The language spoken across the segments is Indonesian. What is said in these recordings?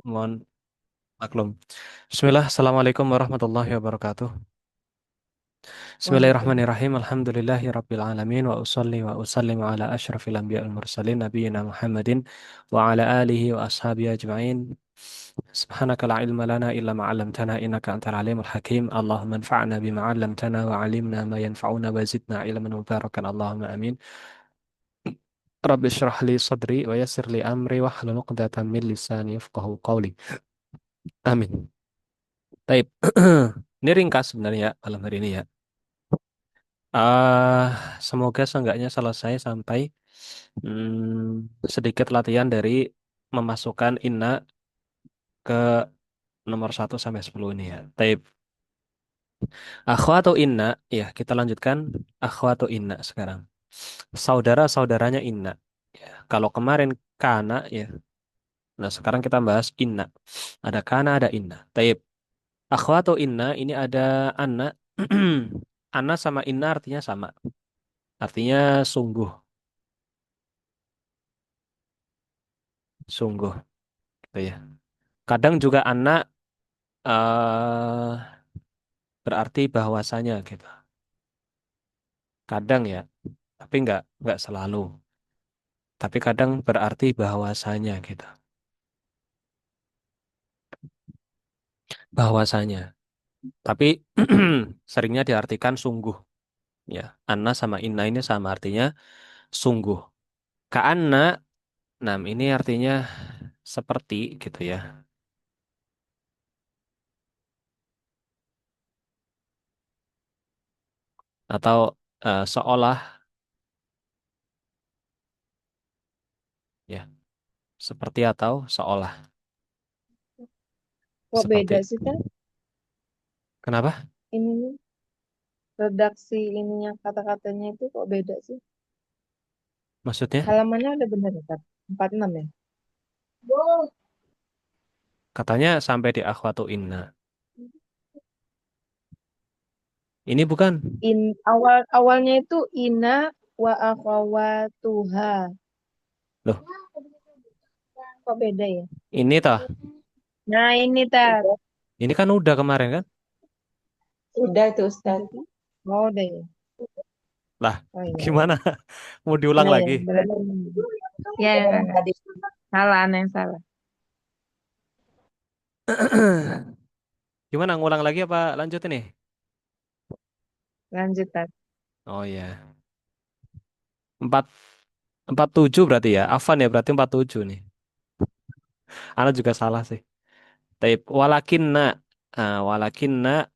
Mohon maklum. Bismillah, Assalamualaikum warahmatullahi wabarakatuh. Waalaikumsalam. Bismillahirrahmanirrahim. Alhamdulillahi rabbil alamin wa usalli wa usallimu ala asyrafil anbiya wal mursalin nabiyina Muhammadin wa ala alihi wa ashabihi ajma'in. Subhanaka la ilma lana illa ma 'allamtana innaka antal alimul hakim. Allahumma anfa'na bima 'allamtana wa 'allimna ma yanfa'una wa zidna ilman mubarakan. Allahumma amin. Rabbi shrah li sadri wa yassir li amri wa hlul 'uqdatam min lisani yafqahu qawli. Amin. Taib. Ini ringkas sebenarnya ya, malam hari ini ya. Ah, semoga seenggaknya selesai sampai sedikit latihan dari memasukkan inna ke nomor 1 sampai 10 ini ya. Taib. Akhwatu inna, ya kita lanjutkan akhwatu inna sekarang. Saudara-saudaranya inna. Ya, kalau kemarin kana ya. Nah, sekarang kita bahas inna. Ada kana, ada inna. Taib. Akhwatu inna ini ada anna. Anna sama inna artinya sama. Artinya sungguh, sungguh gitu ya. Kadang juga anak berarti bahwasanya gitu. Kadang ya, tapi nggak selalu. Tapi kadang berarti bahwasanya gitu. Bahwasanya. Tapi seringnya diartikan sungguh ya. Anna sama inna ini sama artinya sungguh. Ka'anna, nah ini artinya seperti gitu ya. Atau seolah ya. Seperti atau seolah. Kok beda Seperti. sih, Kak? Kenapa? Ininya, redaksi ininya kata-katanya itu kok beda sih? Maksudnya? Halamannya udah bener ya, Kak? 46 ya? Wow. Katanya sampai di akhwatu inna. Ini bukan. Awalnya itu ina wa akhawatuha. Loh, Kok beda ya? ini tah. Nah, ini tar. Ini kan udah kemarin kan? Udah tuh, Ustaz. Oh, udah ya. Lah, Oh iya. gimana? Mau diulang Iya ya, lagi? berarti. Ya, ya, ya. Salah, aneh yang salah. Gimana? Ngulang lagi apa lanjut ini? Lanjut, tar. Oh iya. 4 47 berarti ya. Afan ya berarti 47 nih. Anak juga salah sih. Tapi walakinna. Walakinna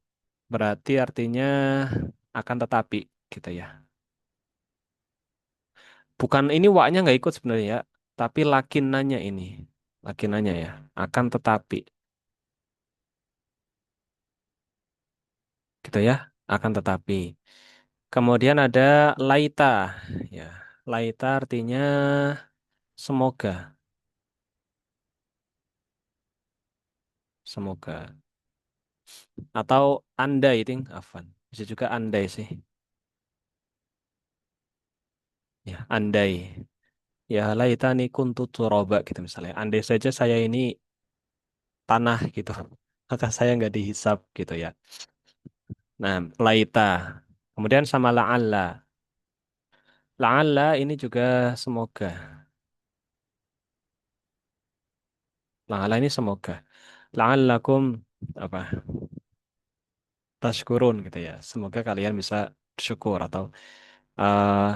berarti artinya akan tetapi gitu ya. Bukan ini waknya nggak ikut sebenarnya ya. Tapi lakinnanya ini. Lakinnanya ya. Akan tetapi. Gitu ya. Akan tetapi. Kemudian ada laita. Ya. Laita artinya semoga. Semoga. Atau andai, ting. Afan. Bisa juga andai sih. Ya, andai. Ya, laitani kuntu turoba gitu misalnya. Andai saja saya ini tanah gitu. Maka saya nggak dihisap gitu ya. Nah, laita. Kemudian sama la'alla. La'alla ini juga semoga. La'alla ini semoga. La'allakum apa? Tashkurun gitu ya. Semoga kalian bisa bersyukur atau eh,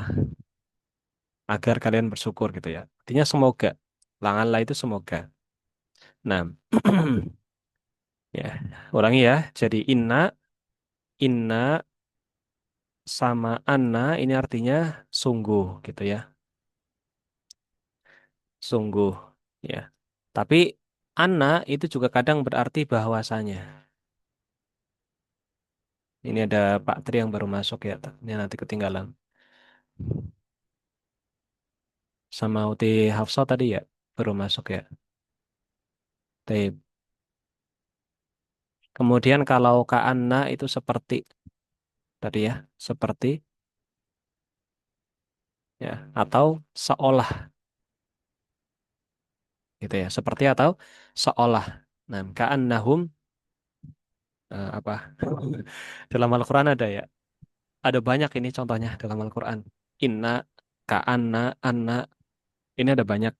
agar kalian bersyukur gitu ya. Artinya semoga. La'alla itu semoga. Nah, ya, ulangi ya. Jadi inna sama anna ini artinya sungguh gitu ya. Sungguh ya. Tapi anna itu juga kadang berarti bahwasanya. Ini ada Pak Tri yang baru masuk ya. Ini nanti ketinggalan. Sama Uti Hafsa tadi ya. Baru masuk ya. Taib. Kemudian kalau Kak Anna itu seperti tadi ya. Seperti ya. Atau seolah gitu ya. Seperti atau seolah. Nah, ka'annahum apa? Dalam Al-Qur'an ada ya. Ada banyak ini contohnya dalam Al-Qur'an. Inna, ka'anna, anna, ini ada banyak.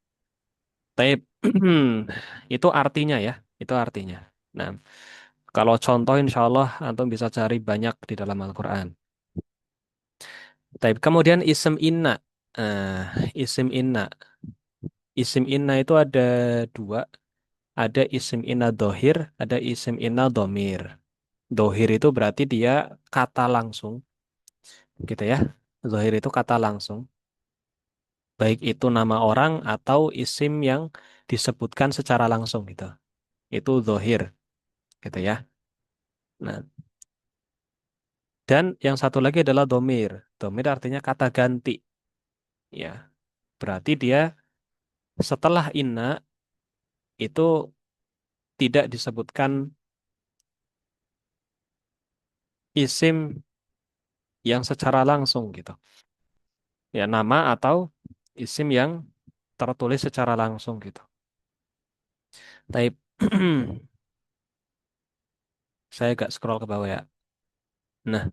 Taib. Itu artinya ya, itu artinya. Nah, kalau contoh insya Allah antum bisa cari banyak di dalam Al-Qur'an. Taib. Kemudian isim inna. Isim inna. Isim inna itu ada dua. Ada isim inna dohir, ada isim inna domir. Dohir itu berarti dia kata langsung, gitu ya. Dohir itu kata langsung. Baik itu nama orang atau isim yang disebutkan secara langsung gitu. Itu dohir, gitu ya. Nah, dan yang satu lagi adalah domir. Domir artinya kata ganti, ya. Berarti dia setelah inna itu tidak disebutkan isim yang secara langsung gitu. Ya, nama atau isim yang tertulis secara langsung gitu. Tapi saya agak scroll ke bawah ya. Nah,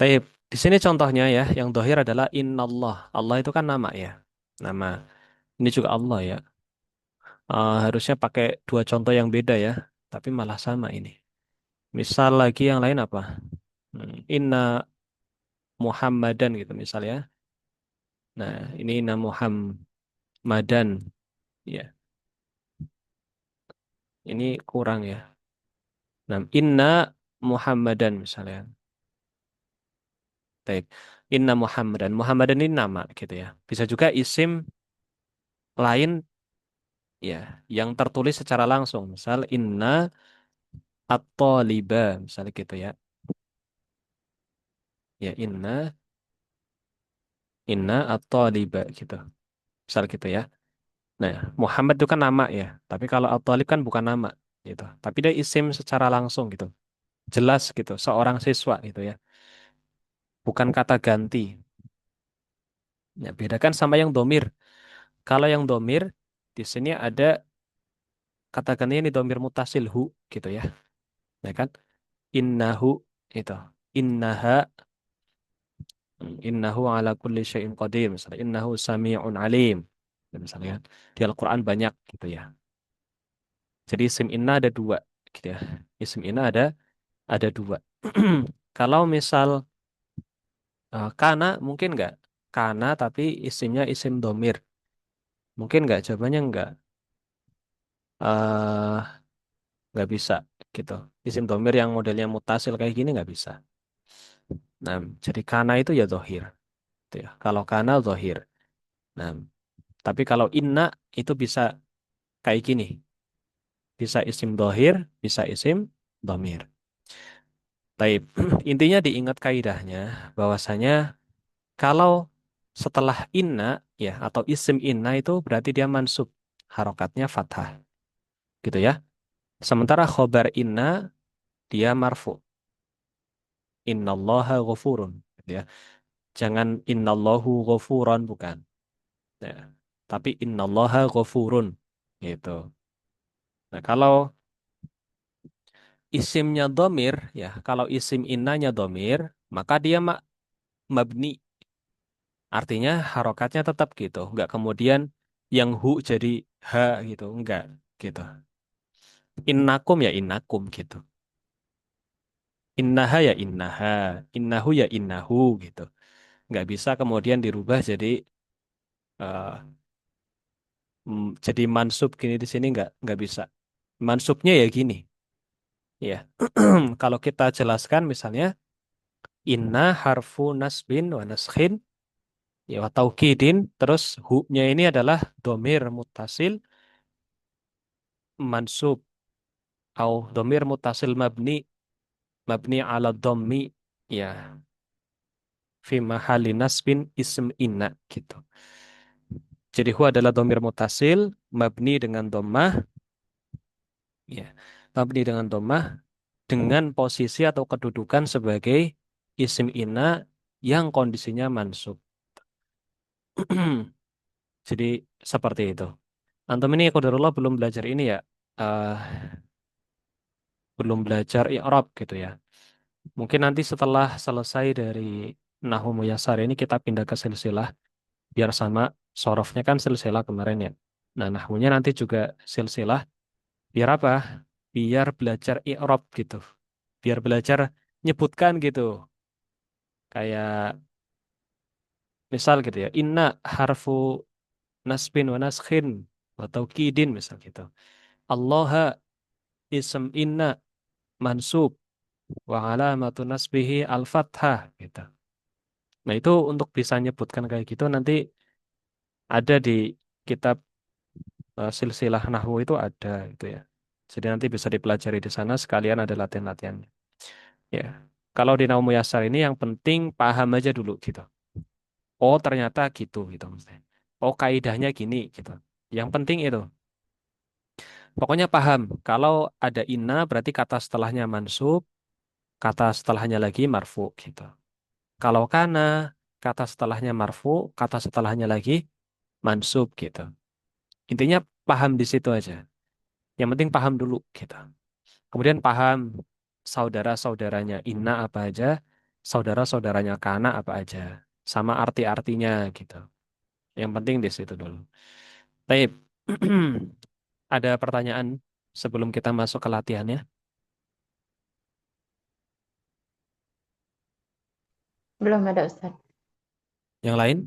tapi di sini contohnya ya, yang dohir adalah innallah. Allah itu kan nama ya. Nama. Ini juga Allah ya. Harusnya pakai dua contoh yang beda ya. Tapi malah sama ini. Misal lagi yang lain apa? Inna Muhammadan gitu misalnya. Nah, ini inna Muhammadan. Ya, ini kurang ya. Nah, inna Muhammadan misalnya. Baik. Inna Muhammadan. Muhammadan ini nama gitu ya. Bisa juga isim lain ya yang tertulis secara langsung. Misal inna at-taliba misalnya gitu ya. Ya inna at-taliba gitu. Misal gitu ya. Nah, Muhammad itu kan nama ya. Tapi kalau at-talib kan bukan nama gitu. Tapi dia isim secara langsung gitu. Jelas gitu, seorang siswa gitu ya. Bukan kata ganti. Ya, bedakan sama yang domir. Kalau yang domir di sini ada katakannya ini domir mutasil hu gitu ya. Ya kan? Innahu itu. Innaha innahu ala kulli syai'in qadir misalnya innahu sami'un alim. Ya, misalnya kan. Di Al-Qur'an banyak gitu ya. Jadi isim inna ada dua gitu ya. Isim inna ada dua. Kalau misal kana mungkin nggak? Kana tapi isimnya isim domir. Mungkin nggak? Jawabannya nggak. eh nggak bisa gitu. Isim domir yang modelnya mutasil kayak gini nggak bisa. Nah, jadi kana itu ya dohir. Gitu ya. Kalau kana dohir. Nah, tapi kalau inna itu bisa kayak gini. Bisa isim dohir, bisa isim domir. Taib. Intinya diingat kaidahnya bahwasanya kalau setelah inna ya atau isim inna itu berarti dia mansub. Harokatnya fathah. Gitu ya. Sementara khobar inna dia marfu. Innallaha ghafurun. Gitu ya. Jangan innallahu ghafuran bukan. Ya. Tapi innallaha ghafurun. Gitu. Nah, kalau isimnya domir, ya, kalau isim innanya domir, maka dia mabni. Artinya harokatnya tetap gitu. Enggak kemudian yang hu jadi ha gitu. Enggak gitu. Innakum ya innakum gitu. Innaha ya innaha. Innahu ya innahu gitu. Enggak bisa kemudian dirubah eh, jadi mansub gini di sini enggak bisa. Mansubnya ya gini. Ya. Kalau kita jelaskan misalnya inna harfu nasbin wa naskhin ya wa taukidin terus hu-nya ini adalah domir mutasil mansub atau domir mutasil mabni ala dhammi ya fi mahalli nasbin ism inna gitu. Jadi hu adalah domir mutasil mabni dengan dhammah ya. Mabni dengan dhammah dengan posisi atau kedudukan sebagai isim inna yang kondisinya mansub. Jadi seperti itu. Antum ini qadarullah belum belajar ini ya, eh belum belajar i'rab gitu ya. Mungkin nanti setelah selesai dari Nahwu Muyassar ini kita pindah ke silsilah biar sama sorofnya kan silsilah kemarin ya. Nah, nahwunya nanti juga silsilah biar apa? Biar belajar i'rab gitu. Biar belajar nyebutkan gitu. Kayak misal gitu ya, inna harfu nasbin wa naskhin wa taukidin misal gitu. Allaha ism inna mansub wa alamatu nasbihi al-fathah gitu. Nah, itu untuk bisa nyebutkan kayak gitu nanti ada di kitab silsilah nahwu itu ada gitu ya. Jadi nanti bisa dipelajari di sana sekalian ada latihan-latihannya. Ya. Kalau di Nahwu Muyassar ini yang penting paham aja dulu gitu. Oh, ternyata gitu gitu maksudnya. Oh, kaidahnya gini gitu. Yang penting itu. Pokoknya paham. Kalau ada inna berarti kata setelahnya mansub, kata setelahnya lagi marfu gitu. Kalau kana, kata setelahnya marfu, kata setelahnya lagi mansub gitu. Intinya paham di situ aja. Yang penting paham dulu gitu. Kemudian paham saudara-saudaranya inna apa aja, saudara-saudaranya kana apa aja, sama arti-artinya gitu. Yang penting di situ dulu. Taib. Ada pertanyaan sebelum kita masuk ke latihannya? Belum ada Ustaz. Yang lain?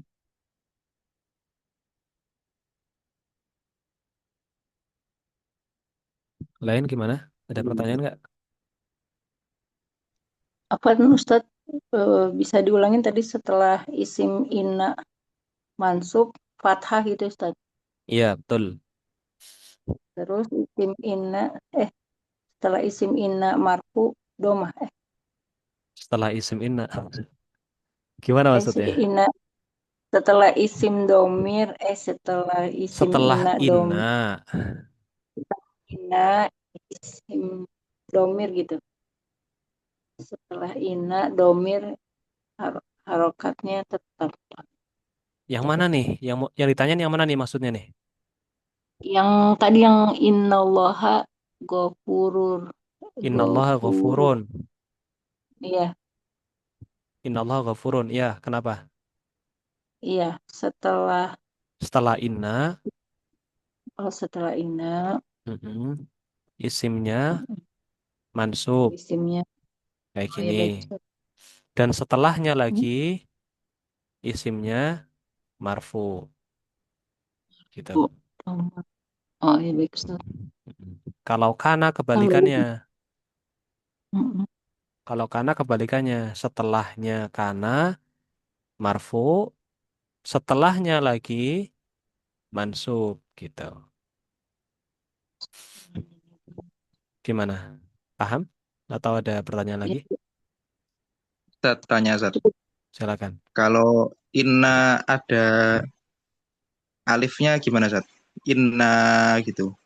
Lain gimana? Ada pertanyaan nggak? Apa nih Ustaz? Bisa diulangin tadi setelah isim inna mansub fathah gitu Ustaz. Iya, betul. Terus isim inna eh setelah isim inna marfu domah Setelah isim inna. Gimana si maksudnya? inna setelah isim domir setelah isim Setelah inna inna. inna isim domir gitu. Setelah inna domir harokatnya tetap. Yang mana nih? Yang ditanya yang mana nih maksudnya nih? Yang tadi yang innallaha gofurur Innallaha gofuru. ghafurun. Iya, Innallaha ghafurun. Iya, kenapa? iya. Setelah Setelah inna, setelah inna mm-mm, isimnya mansub isimnya. kayak Oh ya gini. baik. Dan setelahnya lagi isimnya marfu gitu. Oh, oh ya baik Ustaz. Mm-mm. Kalau kana kebalikannya. Alhamdulillah. Mm-mm. Kalau kana kebalikannya, setelahnya kana marfu, setelahnya lagi mansub gitu. Gimana? Paham? Atau ada pertanyaan Ya, lagi? Saya tanya, Zat. cukup. Silakan. Kalau inna ada alifnya gimana, Zat? Inna gitu.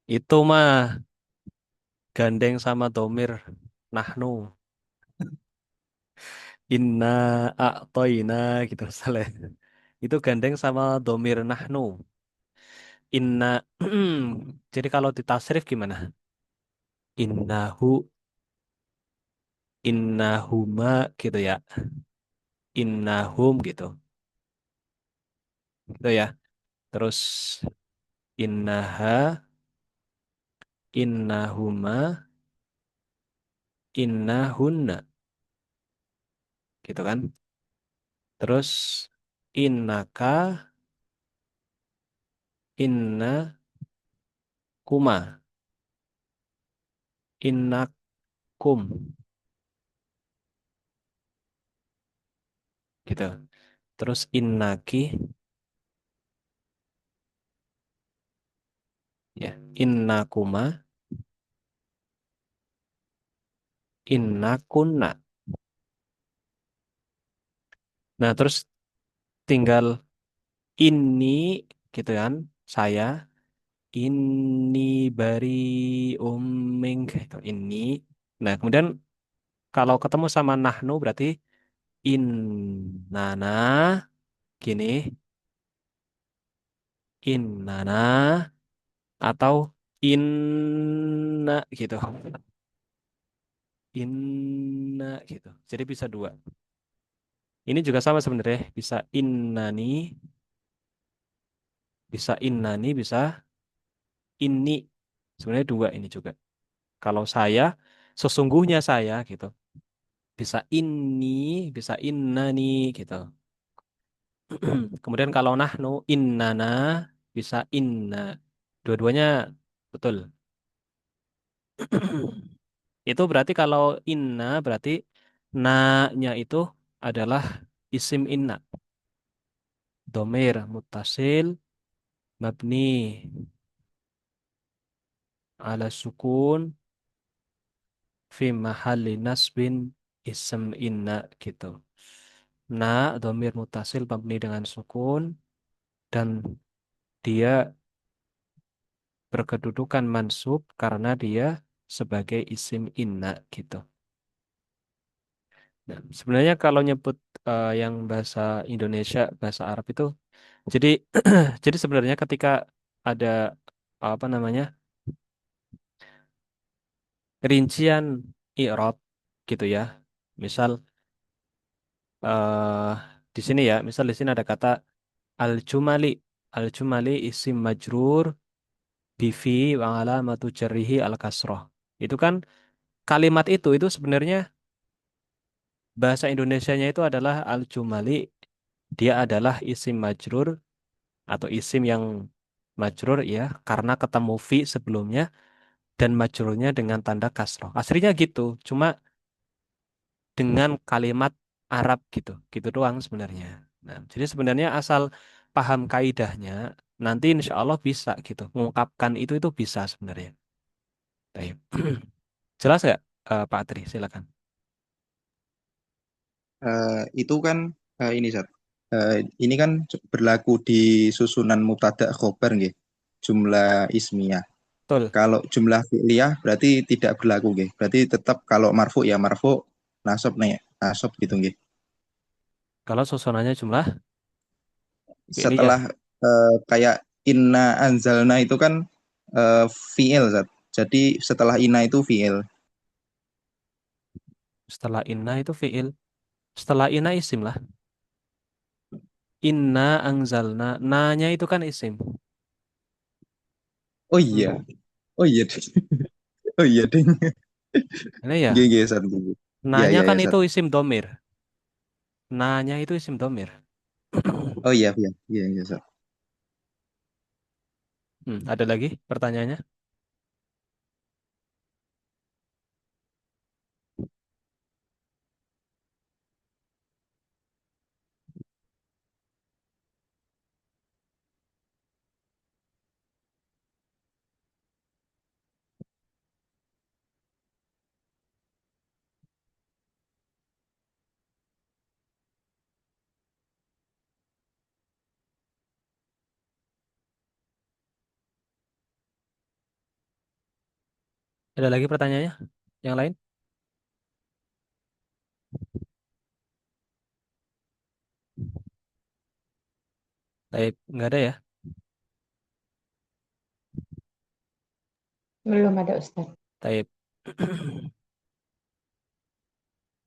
Itu mah gandeng sama domir nahnu. Inna a'toina gitu misalnya. Itu gandeng sama domir nahnu. Inna jadi kalau ditasrif gimana? Innahu innahuma gitu ya. Innahum gitu. Gitu ya. Terus innaha innahuma innahunna gitu kan. Terus innaka inna kuma innakum gitu. Terus innaki ya innakuma innakunna. Nah, terus tinggal ini gitu kan. Saya ini bari uming gitu. Ini. Nah, kemudian kalau ketemu sama nahnu berarti innana gini innana atau inna gitu. Inna gitu. Jadi bisa dua. Ini juga sama sebenarnya. Bisa innani, bisa ini. Sebenarnya dua ini juga. Kalau saya, sesungguhnya saya gitu. Bisa ini, bisa innani gitu. Kemudian kalau nahnu, innana, bisa inna. Dua-duanya betul. Itu berarti kalau inna berarti na-nya itu adalah isim inna. Domir muttasil mabni ala sukun fi mahalli nasbin ism inna gitu. Na domir muttasil mabni dengan sukun dan dia berkedudukan mansub karena dia sebagai isim inna gitu. Nah, sebenarnya kalau nyebut yang bahasa Indonesia, bahasa Arab itu, jadi jadi sebenarnya ketika ada apa namanya rincian i'rab gitu ya, misal eh di sini ya, misal di sini ada kata al-jumali, al-jumali isim majrur bifi wa alamatu jarrihi al-kasroh. Itu kan kalimat itu sebenarnya bahasa Indonesianya itu adalah al-jumali, dia adalah isim majrur atau isim yang majrur ya karena ketemu fi sebelumnya dan majrurnya dengan tanda kasroh. Aslinya gitu, cuma dengan kalimat Arab gitu, gitu doang sebenarnya. Nah, jadi sebenarnya asal paham kaidahnya, nanti insya Allah bisa gitu, mengungkapkan itu bisa sebenarnya. Baik. Jelas nggak, Pak Tri? Silakan. Itu kan ini Zat. Ini kan berlaku di susunan mubtada khobar nggih. Jumlah ismiyah. Betul. Kalau jumlah fi'liyah berarti tidak berlaku nggih. Berarti tetap kalau marfu ya marfu, nasab nih, nasab gitu nggih. Kalau susunannya jumlah Setelah fi'liyah. kayak inna anzalna itu kan fi'il Zat. Jadi setelah inna itu fi'il. Setelah inna itu fi'il. Setelah inna isim lah. Inna angzalna. Na-nya itu kan isim. Oh iya, Hmm. oh iya, ding. Oh iya ding. Ini Nggih, ya. nggih, Zat. Nggih. Iya, Na-nya iya, kan iya, Zat. itu isim domir. Na-nya itu isim domir. Oh iya, iya, iya, iya, Zat. Ada lagi pertanyaannya? Ada lagi pertanyaannya? Yang lain? Baik, nggak ada ya? Belum ada Ustaz. Baik.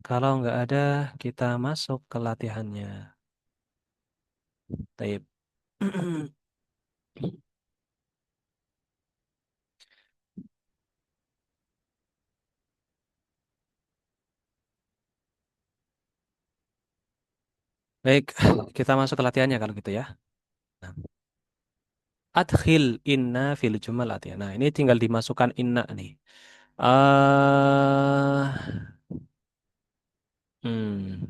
Kalau nggak ada, kita masuk ke latihannya. Baik. Baik, kita masuk ke latihannya kalau gitu ya. Nah, adkhil inna fil jumalat ya. Nah, ini tinggal dimasukkan inna nih. eh hmm.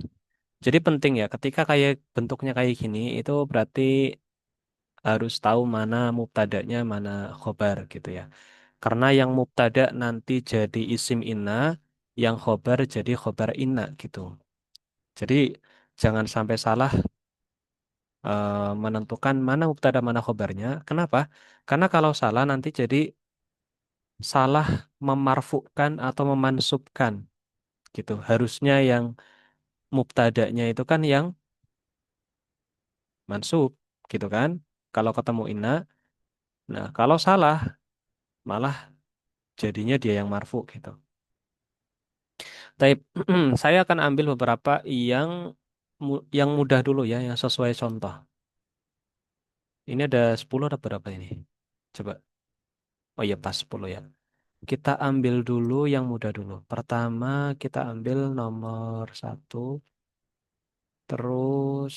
Jadi penting ya, ketika kayak bentuknya kayak gini, itu berarti harus tahu mana mubtadanya, mana khobar gitu ya. Karena yang mubtada nanti jadi isim inna, yang khobar jadi khobar inna gitu. Jadi jangan sampai salah menentukan mana mubtada mana khobarnya. Kenapa? Karena kalau salah nanti jadi salah memarfukkan atau memansubkan gitu. Harusnya yang mubtadanya itu kan yang mansub gitu kan. kalau ketemu inna. Nah, kalau salah, malah jadinya dia yang marfu gitu. Tapi saya akan ambil beberapa yang yang mudah dulu ya, yang sesuai contoh. Ini ada 10 ada berapa ini? Coba. Oh iya pas 10 ya. Kita ambil dulu yang mudah dulu. Pertama kita ambil nomor satu, terus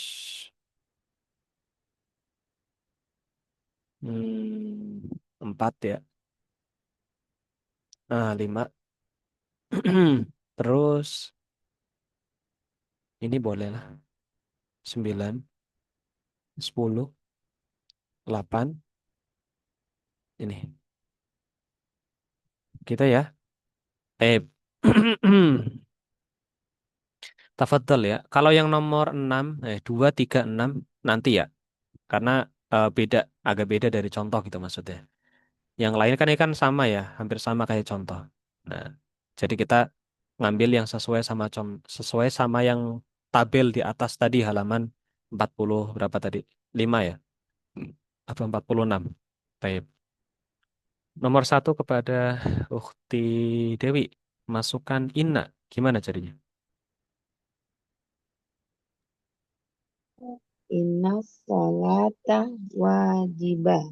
4 ya. Nah, 5. Terus ini boleh lah. 9, 10, 8. Ini. Kita ya. Eh. Tafadhol ya. Kalau yang nomor 6, 2, 3, 6 nanti ya. Karena beda, agak beda dari contoh gitu maksudnya. Yang lain kan ini kan sama ya, hampir sama kayak contoh. Nah, jadi kita ngambil yang sesuai sama yang tabel di atas tadi halaman 40 berapa tadi? 5 ya? Atau 46. Baik. Nomor satu kepada Ukti Dewi. Masukkan inna. Gimana jadinya? Inna sholata wajibah.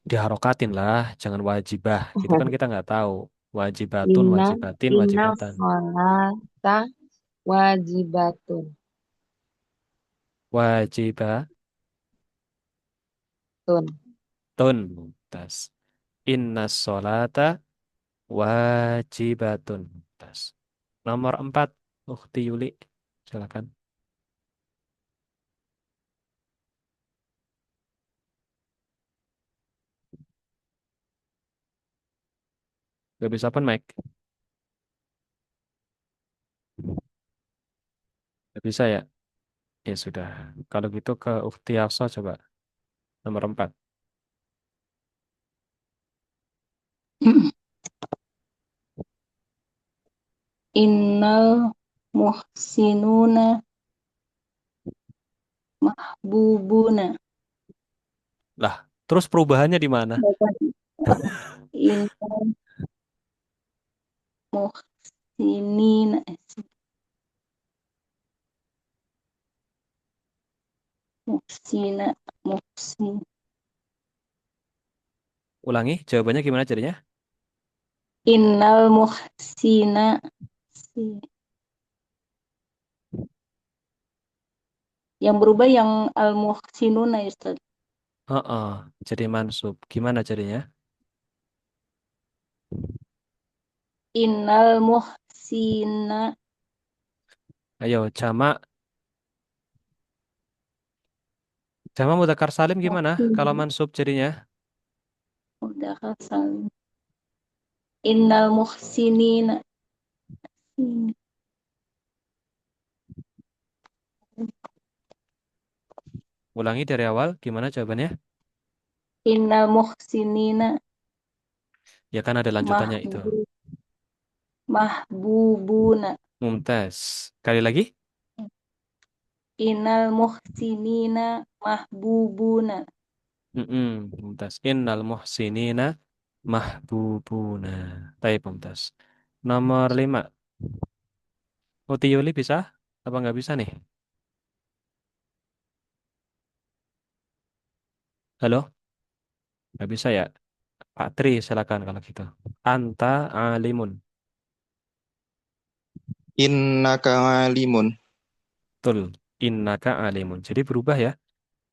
Diharokatin lah, jangan wajibah. Itu kan kita nggak tahu. Wajibatun, Inna wajibatin, inna wajibatan. sholata wajibatun. Wajibatun. Tun. Tas. Inna sholata wajibatun. Tas. Nomor 4, Ukti Yuli. Silakan. Gak bisa open mic? Gak bisa ya? Ya sudah. Kalau gitu ke Ukti Hafsah coba. Nomor 4. Innal muhsinuna mahbubuna. Lah, terus perubahannya di mana? Innal muhsinina. Muhsina. Muhsin. Ulangi, jawabannya gimana jadinya? Innal muhsina. Si- Yang berubah yang al muhsinuna ya Ustaz. Oh, jadi mansub. Gimana jadinya? Innal muhsina Ayo, Jama mudzakkar salim gimana kalau muhsin. mansub jadinya? Udah kasal. Innal muhsinina. Ulangi dari awal, gimana jawabannya? Innal muhsinina Ya kan ada lanjutannya itu. mahbub mahbubuna. Mumtaz. Kali lagi? Innal muhsinina mahbubuna. Mumtaz. Innal muhsinina mahbubuna. Taib mumtaz. Nomor 5. Uti Yuli bisa? Apa nggak bisa nih? Halo? Nggak bisa ya? Pak Tri, silakan kalau gitu. Anta alimun. Innaka alimun. Betul. Innaka alimun. Jadi berubah ya.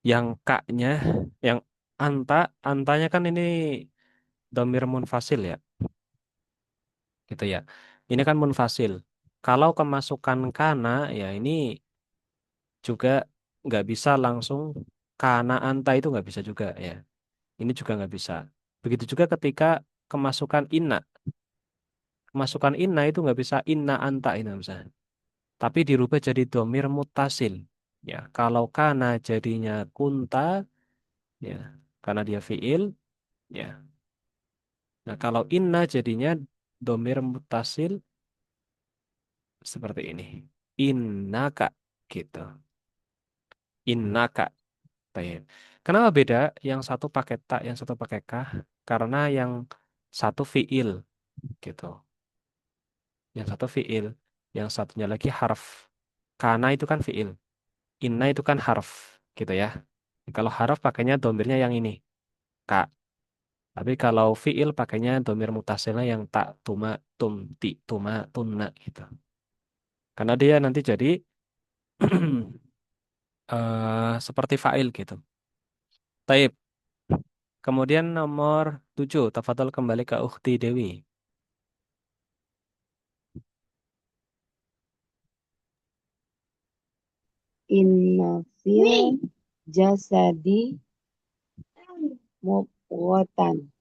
Yang kaknya, yang antanya kan ini domir munfasil ya. Gitu ya. Ini kan munfasil. Kalau kemasukan kana, ya ini juga nggak bisa langsung kana anta itu nggak bisa juga ya. Ini juga nggak bisa. Begitu juga ketika kemasukan inna. Kemasukan inna itu nggak bisa inna anta ini nggak bisa. Tapi dirubah jadi domir mutasil. Ya, kalau kana jadinya kunta, ya, karena dia fiil, ya. Nah, kalau inna jadinya domir mutasil seperti ini. Innaka gitu. Innaka. Baik. Kenapa beda? Yang satu pakai ta, yang satu pakai kah? Karena yang satu fiil gitu. Yang satu fiil, yang satunya lagi harf. Kana itu kan fiil, inna itu kan harf, gitu ya. Kalau harf pakainya domirnya yang ini, ka. Tapi kalau fiil pakainya domir mutasilnya yang tak, tuma, tum, ti, tuma, tunna gitu. Karena dia nanti jadi seperti fa'il gitu. Taib. Kemudian nomor 7, tafadhol kembali ke Ukhti Dewi. Inna fil jasadi mudghatan.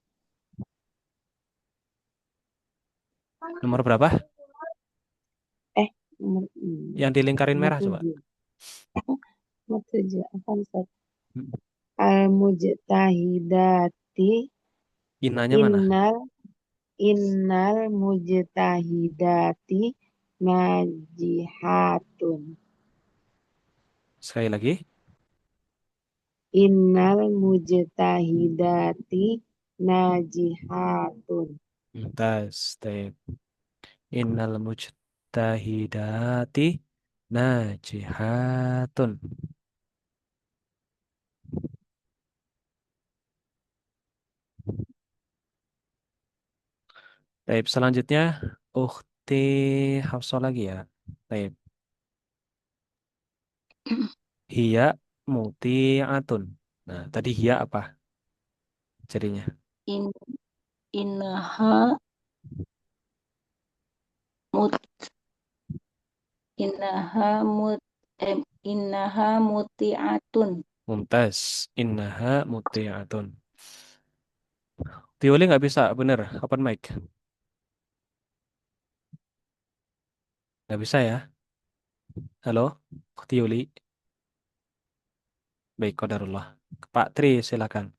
Nomor berapa? Nomor, Yang dilingkarin nomor merah coba. 7. Nomor 7. Apa Ustaz? Hmm. Al-mujtahidati Innanya mana? innal innal mujtahidati najihatun. Sekali lagi. Innal mujtahidati najihatun. Mumtaz. Taib. Innal mujtahidati najihatun. Taib. Selanjutnya Ukhti Hafsah lagi ya. Taib. Hiya muti'atun. Nah, tadi hiya apa jadinya? In, innaha mut innaha mut innaha muti'atun. Mumtaz. Innaha muti'atun. Tiuli nggak bisa, bener. Open mic. Nggak bisa ya. Halo, Tiuli. Baik, qadarullah. Pak Tri, silakan.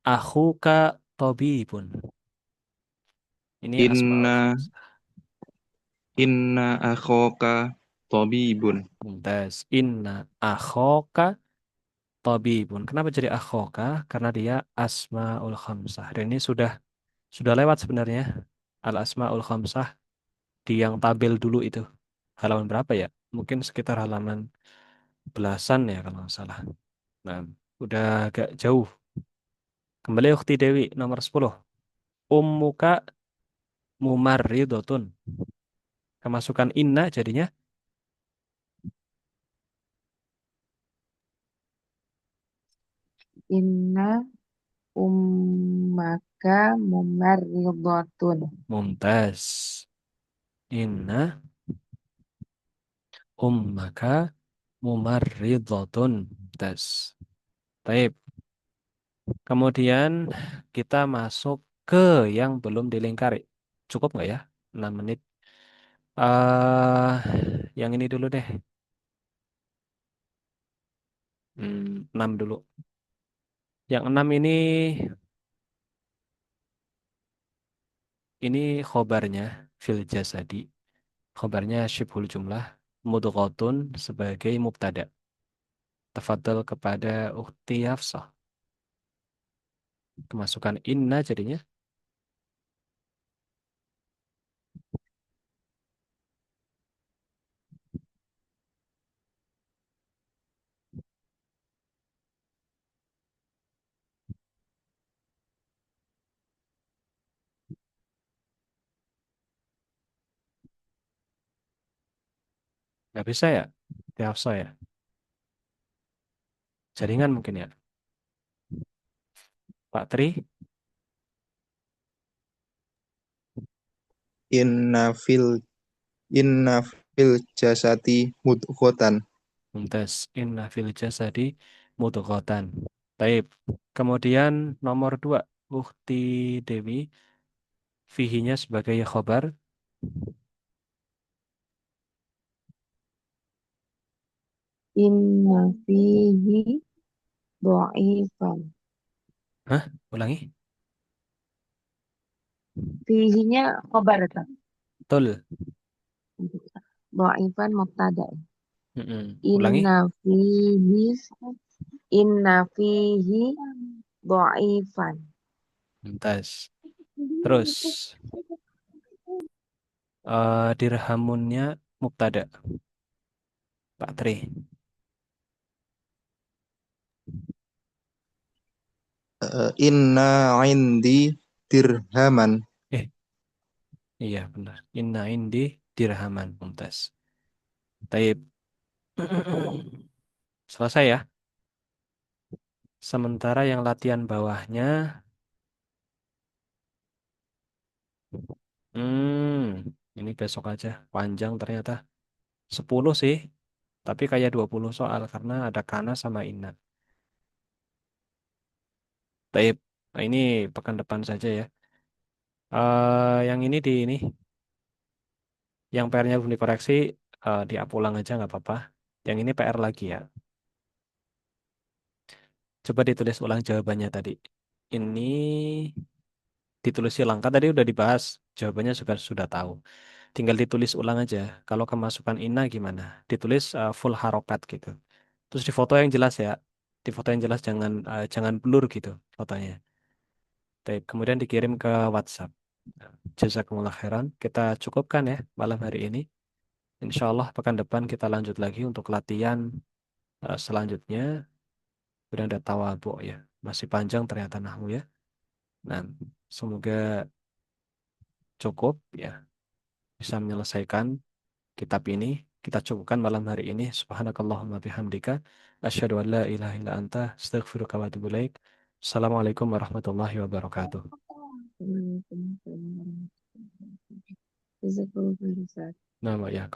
Akhuka tabibun. Ini asmaul Inna khamsah. inna akhoka tabibun. Mumtaz. Inna akhoka tabibun. Kenapa jadi akhoka? Karena dia asmaul khamsah. Dan ini sudah lewat sebenarnya. Al asmaul khamsah di yang tabel dulu itu. Halaman berapa ya? Mungkin sekitar halaman belasan ya kalau nggak salah. Nah, udah agak jauh. Kembali Ukti Dewi nomor 10. Ummuka mumarridotun. Kemasukan inna jadinya Inna ummaka mumarridatun. mumtaz. Inna ummaka mumarridotun. Mumtaz. Baik. Kemudian kita masuk ke yang belum dilingkari. Cukup nggak ya? 6 menit. Yang ini dulu deh. 6 dulu. Yang 6 ini khobarnya fil jasadi. Khobarnya syibhul jumlah mudghatun sebagai mubtada. Tafadhol kepada Ukhti Hafsah. Kemasukan inna jadinya nggak bisa ya? Ukhti Hafsah ya. Jaringan mungkin ya. Pak Tri, Inna fil inna fil jasati mudghatan. mumtaz. Inna fil jasadi mudghatan. Taib. Kemudian nomor 2 Ukhti Dewi fihinya sebagai khobar. Inna fihi dhaifan. Hah? Ulangi. Fihinya khobar kan? Betul. Dhaifan mubtada. Ulangi. Inna fihi Inna fihi dhaifan. Mumtaz. Terus dirhamunnya mubtada. Pak Tri. Inna indi dirhaman. Eh, iya benar. Inna indi dirhaman. Mumtaz. Taib. Selesai ya. Sementara yang latihan bawahnya, ini besok aja. Panjang ternyata. 10 sih, tapi kayak 20 soal karena ada kana sama inna. Taib. Nah, ini pekan depan saja ya. Yang ini, yang PR-nya belum dikoreksi, diulang aja nggak apa-apa. Yang ini PR lagi ya. Coba ditulis ulang jawabannya tadi. Ini ditulis ulang. Kan tadi udah dibahas. Jawabannya juga sudah tahu. Tinggal ditulis ulang aja. Kalau kemasukan inna gimana? Ditulis full harokat gitu. Terus di foto yang jelas ya. Di foto yang jelas jangan blur gitu fotonya. Baik, kemudian dikirim ke WhatsApp. Jazakumullah khairan. Kita cukupkan ya malam hari ini. Insya Allah pekan depan kita lanjut lagi untuk latihan selanjutnya. Kemudian ada tawadhu ya. Masih panjang ternyata nahwu ya. Nah, semoga cukup ya bisa menyelesaikan kitab ini. Kita cukupkan malam hari ini. Subhanakallahumma bihamdika. Asyhadu an la ilaha illa anta. Astaghfiruka wa atubu ilaik. Assalamualaikum warahmatullahi wabarakatuh. Waalaikumsalam warahmatullahi wabarakatuh. Jazakallahu khairan, Ustaz. Nama ya